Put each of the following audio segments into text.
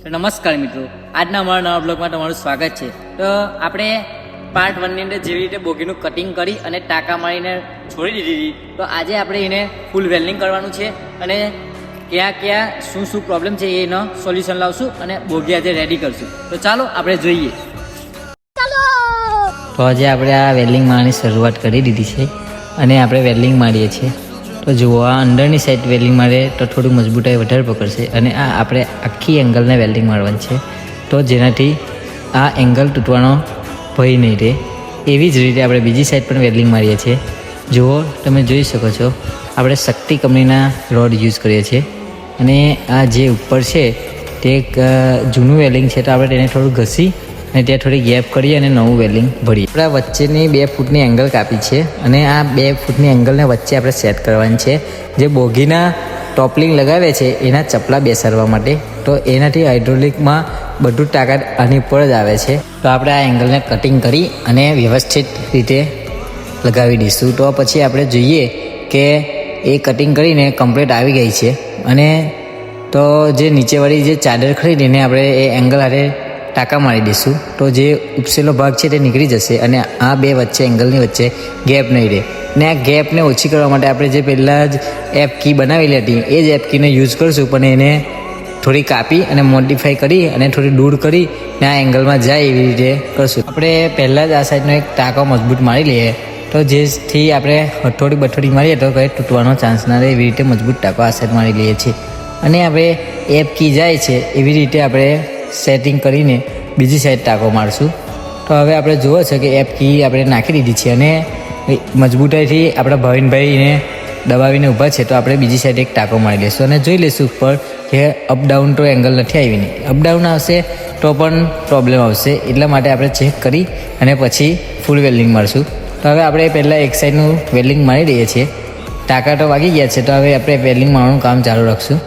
તો નમસ્કાર મિત્રો, આજના અમારા નવા બ્લોગમાં તમારું સ્વાગત છે. તો આપણે પાર્ટ 1 ની અંદર જેવી રીતે બોગીનું કટિંગ કરી અને ટાંકા મારીને છોડી દીધી, તો આજે આપણે એને ફૂલ વેલ્ડિંગ કરવાનું છે અને ક્યાં ક્યાં શું પ્રોબ્લેમ છે એનો સોલ્યુશન લાવશું અને બોગી આજે રેડી કરશું. તો ચાલો આપણે જોઈએ. તો આજે આપણે આ વેલ્ડિંગ મારવાની શરૂઆત કરી દીધી છે અને આપણે વેલ્ડિંગ મારીએ છીએ. તો જુઓ, આ અંદરની સાઈડ વેલ્ડિંગ મારે તો થોડું મજબૂતાઈ વધારે પકડશે અને આ આપણે આખી એંગલને વેલ્ડિંગ મારવાની છે, તો જેનાથી આ એંગલ તૂટવાનો ભય નહીં રહે. એવી જ રીતે આપણે બીજી સાઈડ પણ વેલ્ડિંગ મારીએ છીએ. જુઓ, તમે જોઈ શકો છો, આપણે શક્તિ કંપનીના રોડ યુઝ કરીએ છીએ અને આ જે ઉપર છે તે એક જૂનું વેલ્ડિંગ છે, તો આપણે તેને થોડું ઘસી અને ત્યાં થોડી ગેપ કરીએ અને નવું વેલ્ડિંગ ભરીએ. આપણે વચ્ચેની 2 ફૂટની એંગલ કાપી છે અને આ 2 ફૂટની એંગલને વચ્ચે આપણે સેટ કરવાની છે. જે બોગીના ટોપલિંગ લગાવે છે એના ચપલા બેસાડવા માટે, તો એનાથી હાઇડ્રોલિકમાં બધું તાકાત આની ઉપર જ આવે છે. તો આપણે આ એંગલને કટિંગ કરી અને વ્યવસ્થિત રીતે લગાવી દઈશું. તો પછી આપણે જોઈએ કે એ કટિંગ કરીને કમ્પ્લીટ આવી ગઈ છે અને તો જે નીચેવાળી જે ચાદર ખરીદીને આપણે એ એંગલ હારે ટાંકા મારી દઈશું, તો જે ઉપસેલો ભાગ છે તે નીકળી જશે અને આ 2 વચ્ચે એંગલની વચ્ચે ગેપ નહીં રહે. ને આ ગેપને ઓછી કરવા માટે આપણે જે પહેલાં જ એપ કી બનાવેલી હતી એ જ એપ કીને યુઝ કરશું, પણ એને થોડી કાપી અને મોડિફાઈ કરી અને થોડી દૂર કરી ને આ એંગલમાં જાય એવી રીતે કરશું. આપણે પહેલાં જ આ સાઈડનો એક ટાંકો મજબૂત મારી લઈએ, તો જેથી આપણે હથોડી મારીએ તો કંઈ તૂટવાનો ચાન્સ ના રહે એવી રીતે મજબૂત ટાંકો આ સાઈડ મારી લઈએ છીએ. અને આપણે એપ કી જાય છે એવી રીતે આપણે સેટિંગ કરીને બીજી સાઈડ ટાંકો મારશું. તો હવે આપણે જુઓ છો કે એપ કી આપણે નાખી દીધી છે અને મજબૂતાઈથી આપણા ભાવિનભાઈને દબાવીને ઊભા છે, તો આપણે બીજી સાઈડ એક ટાંકો મારી લઈશું અને જોઈ લઈશું ઉપર કે અપડાઉન તો એંગલ નથી આવી નહીં. અપડાઉન આવશે તો પણ પ્રોબ્લેમ આવશે, એટલા માટે આપણે ચેક કરી અને પછી ફૂલ વેલ્ડિંગ મારશું. તો હવે આપણે પહેલાં એક સાઈડનું વેલ્ડિંગ મારી દઈએ છીએ. ટાંકા તો વાગી ગયા છે, તો હવે આપણે વેલ્ડિંગ મારવાનું કામ ચાલુ રાખશું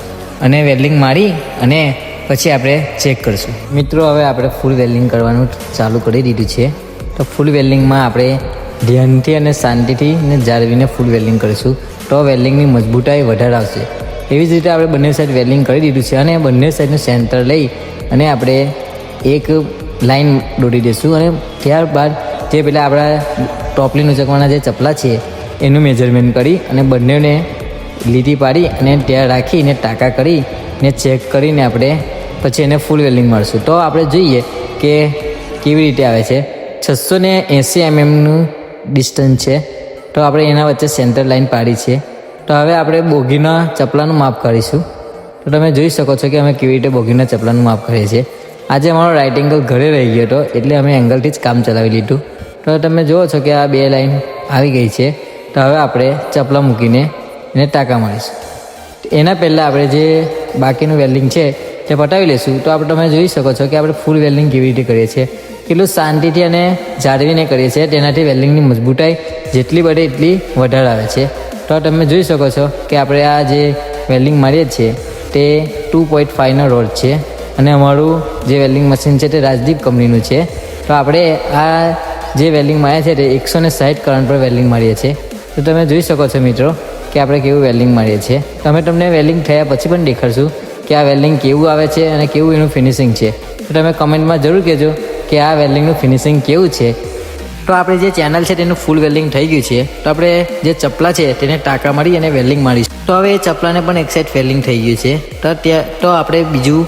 અને વેલ્ડિંગ મારી અને પછી આપણે ચેક કરીશું. મિત્રો, હવે આપણે ફૂલ વેલ્ડિંગ કરવાનું ચાલુ કરી દીધું છે. તો ફૂલ વેલ્ડિંગમાં આપણે ધ્યાનથી અને શાંતિથી ને જાળવીને ફૂલ વેલ્ડિંગ કરીશું, તો વેલ્ડિંગની મજબૂતાઈ વધારે આવશે. એવી જ રીતે આપણે બંને સાઈડ વેલ્ડિંગ કરી દીધું છે અને બંને સાઈડનું સેન્ટર લઈ અને આપણે એક લાઈન દોરી દઈશું અને ત્યારબાદ જે પેલા આપણા ટોપલી ઉંચકવાના જે ચપલા છે એનું મેજરમેન્ટ કરી અને બંનેને લીટી પાડી અને ત્યાં રાખીને ટાંકા કરીને ચેક કરીને આપણે પછી એને ફૂલ વેલ્ડિંગ મારશું. તો આપણે જોઈએ કે કેવી રીતે આવે છે. 680 mm ડિસ્ટન્સ છે, તો આપણે એના વચ્ચે સેન્ટર લાઈન પાડી છે. તો હવે આપણે બોગીના ચપલાનું માપ કરીશું. તો તમે જોઈ શકો છો કે અમે કેવી રીતે બોગીના ચપલાનું માપ કરીએ છીએ. આજે અમારો રાઇટ એંગલ ઘરે રહી ગયો હતો, એટલે અમે એંગલથી જ કામ ચલાવી લીધું. તો તમે જુઓ છો કે આ 2 લાઈન આવી ગઈ છે. તો હવે આપણે ચપલા મૂકીને એને ટાંકા મારીશું. એના પહેલાં આપણે જે બાકીનું વેલ્ડિંગ છે તે પતાવી લઈશું. તો આપણે તમે જોઈ શકો છો કે આપણે ફૂલ વેલ્ડિંગ કેવી રીતે કરીએ છીએ, કેટલું શાંતિથી અને જાળવીને કરીએ છીએ. તેનાથી વેલ્ડિંગની મજબૂતાઈ જેટલી બને એટલી વધારે આવે છે. તો તમે જોઈ શકો છો કે આપણે આ જે વેલ્ડિંગ મારીએ છીએ તે 2.5નો રોડ છે અને અમારું જે વેલ્ડિંગ મશીન છે તે રાજદીપ કંપનીનું છે. તો આપણે આ જે વેલ્ડિંગ માર્યા છે તે 160 કરંટ પર વેલ્ડિંગ મારીએ છીએ. તો તમે જોઈ શકો છો મિત્રો કે આપણે કેવું વેલ્ડિંગ મારીએ છીએ. અમે તમને વેલ્ડિંગ થયા પછી પણ દેખાડશું કે આ વેલ્ડિંગ કેવું આવે છે અને કેવું એનું ફિનિશિંગ છે. તો તમે કમેન્ટમાં જરૂર કહેજો કે આ વેલ્ડિંગનું ફિનિશિંગ કેવું છે. તો આપણી જે ચેનલ છે તેનું ફૂલ વેલ્ડિંગ થઈ ગયું છે. તો આપણે જે ચપલા છે તેને ટાંકા મારી અને વેલ્ડિંગ મારીશું. તો હવે એ ચપલાને પણ એક સાઈડ વેલ્ડિંગ થઈ ગયું છે. તો આપણે બીજું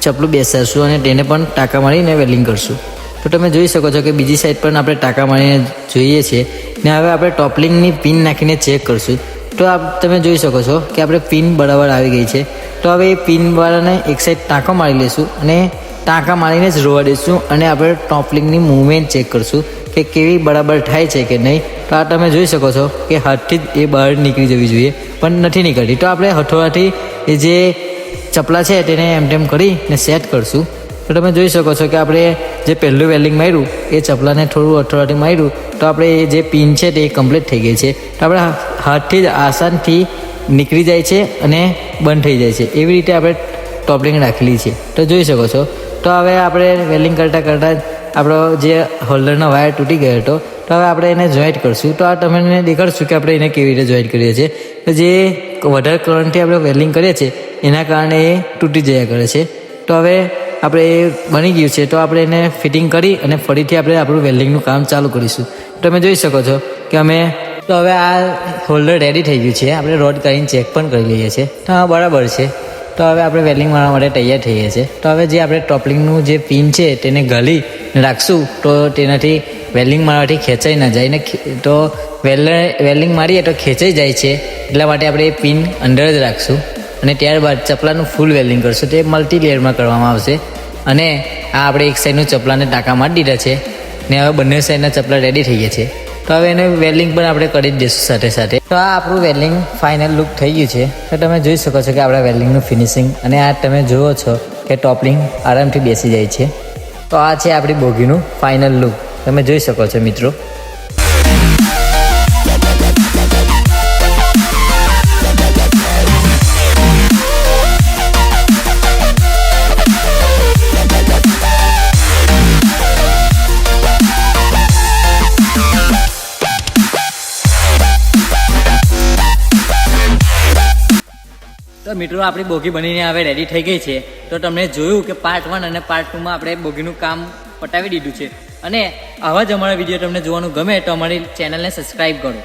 ચપલું બેસાડશું અને તેને પણ ટાંકા મારીને વેલ્ડિંગ કરશું. તો તમે જોઈ શકો છો કે બીજી સાઈડ પણ આપણે ટાંકા મારીને જોઈએ છીએ ને હવે આપણે ટોપલિંગની પિન નાખીને ચેક કરશું. તો તમે જોઈ શકો છો કે આપણે પિન બરાબર આવી ગઈ છે. તો હવે એ પિનવાળાને એક સાઈડ ટાંકો મારી લઈશું અને ટાંકા મારીને જ રોવા દઈશું અને આપણે ટોપલિંગની મૂવમેન્ટ ચેક કરશું કે કેવી બરાબર થાય છે કે નહીં. તો આ તમે જોઈ શકો છો કે હાથથી જ એ બહાર નીકળી જવી જોઈએ પણ નથી નીકળતી. તો આપણે હથોડાથી એ જે ચપલા છે તેને એમ કરીને સેટ કરશું. તો તમે જોઈ શકો છો કે આપણે જે પહેલું વેલ્ડિંગ માર્યું એ ચપલાને થોડું હથોડાથી માર્યું, તો આપણે એ જે પિન છે તે કમ્પ્લીટ થઈ ગઈ છે. તો આપણે હાથથી જ આસાનથી નીકળી જાય છે અને બંધ થઈ જાય છે. એવી રીતે આપણે ટોપલિંગ રાખેલી છે. તો જોઈ શકો છો. તો હવે આપણે વેલ્ડિંગ કરતાં આપણો જે હોલ્ડરનો વાયર તૂટી ગયો હતો, તો હવે આપણે એને જોઈન્ટ કરશું. તો આ તમને દેખાડશું કે આપણે એને કેવી રીતે જોઈન્ટ કરીએ છીએ. તો જે વધારે કરંટથી આપણે વેલ્ડિંગ કરીએ છીએ એના કારણે એ તૂટી જયા કરે છે. તો હવે આપણે એ બની ગયું છે, તો આપણે એને ફિટિંગ કરી અને ફરીથી આપણે આપણું વેલ્ડિંગનું કામ ચાલુ કરીશું. તમે જોઈ શકો છો કે અમે તો હવે આ હોલ્ડર રેડી થઈ ગયું છે. આપણે રોડ કરીને ચેક પણ કરી લઈએ છીએ, તો હા બરાબર છે. તો હવે આપણે વેલ્ડિંગ મારવા માટે તૈયાર થઈએ છીએ. તો હવે જે આપણે ટોપલિંગનું જે પિન છે તેને ગળી રાખશું, તો તેનાથી વેલ્ડિંગ મારવાથી ખેંચાઈ ના જાય ને, તો વેલ્ડિંગ મારીએ તો ખેંચાઈ જાય છે, એટલા માટે આપણે એ પિન અંદર જ રાખશું. અને ત્યારબાદ ચપલાનું ફૂલ વેલ્ડિંગ કરશું. તે મલ્ટી લેયરમાં કરવામાં આવશે. અને આ આપણે એક સાઈડનું ચપલાને ટાંકા મારી દીધા છે ને હવે બંને સાઈડના ચપલા રેડી થઈ ગયા છે. તો હવે એને વેલ્ડિંગ પણ આપણે કરી જ દઈશું સાથે સાથે. તો આ આપણું વેલ્ડિંગ ફાઇનલ લુક થઈ ગયું છે. તો તમે જોઈ શકો છો કે આપણા વેલ્ડિંગનું ફિનિશિંગ, અને આ તમે જુઓ છો કે ટોપલિંગ આરામથી બેસી જાય છે. તો આ છે આપણી બોગીનું ફાઇનલ લુક, તમે જોઈ શકો છો મિત્રો. તો મિત્રો આપણી બોગી બનીને હવે રેડી થઈ ગઈ છે. તો તમને જોયું કે પાર્ટ 1 અને પાર્ટ 2માં આપણે બોગીનું કામ પટાવી દીધું છે. અને આવા જ અમારા વિડીયો તમને જોવાનું ગમે તો અમારી ચેનલને સબસ્ક્રાઈબ કરો.